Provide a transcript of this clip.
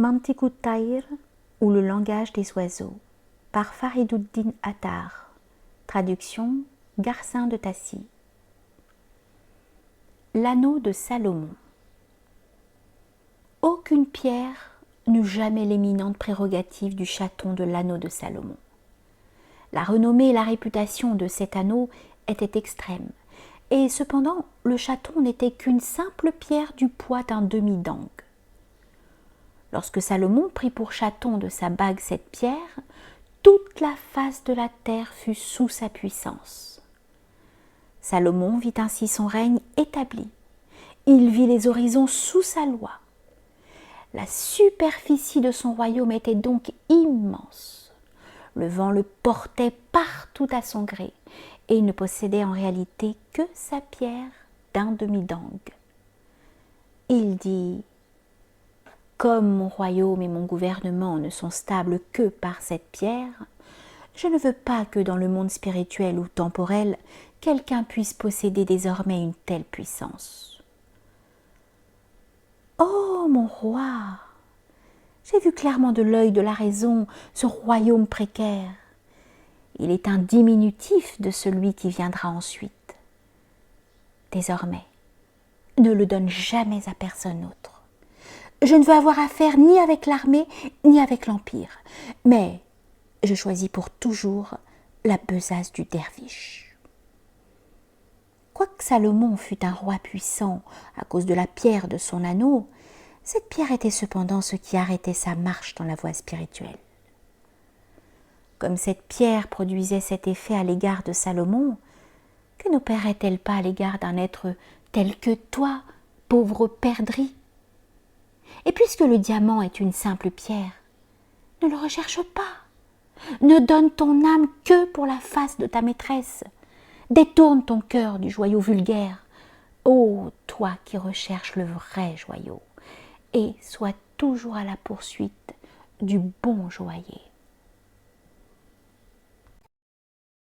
Mantiqut Tayr ou le langage des oiseaux par Fariduddin Attar. Traduction Garcin de Tassy. L'anneau de Salomon. Aucune pierre n'eut jamais l'éminente prérogative du chaton de l'anneau de Salomon. La renommée et la réputation de cet anneau étaient extrêmes, et cependant le chaton n'était qu'une simple pierre du poids d'un demi-dangue. Lorsque Salomon prit pour chaton de sa bague cette pierre, toute la face de la terre fut sous sa puissance. Salomon vit ainsi son règne établi. Il vit les horizons sous sa loi. La superficie de son royaume était donc immense. Le vent le portait partout à son gré, et il ne possédait en réalité que sa pierre d'un demi-dangue. Il dit « Comme mon royaume et mon gouvernement ne sont stables que par cette pierre, je ne veux pas que dans le monde spirituel ou temporel, quelqu'un puisse posséder désormais une telle puissance. » « Oh, mon roi, j'ai vu clairement de l'œil de la raison ce royaume précaire. Il est un diminutif de celui qui viendra ensuite. Désormais, ne le donne jamais à personne autre. Je ne veux avoir affaire ni avec l'armée, ni avec l'empire, mais je choisis pour toujours la besace du derviche. » Quoique Salomon fût un roi puissant à cause de la pierre de son anneau, cette pierre était cependant ce qui arrêtait sa marche dans la voie spirituelle. Comme cette pierre produisait cet effet à l'égard de Salomon, que n'opérait-elle pas à l'égard d'un être tel que toi, pauvre perdrix? Et puisque le diamant est une simple pierre, ne le recherche pas. Ne donne ton âme que pour la face de ta maîtresse. Détourne ton cœur du joyau vulgaire. Ô toi qui recherches le vrai joyau, et sois toujours à la poursuite du bon joaillier.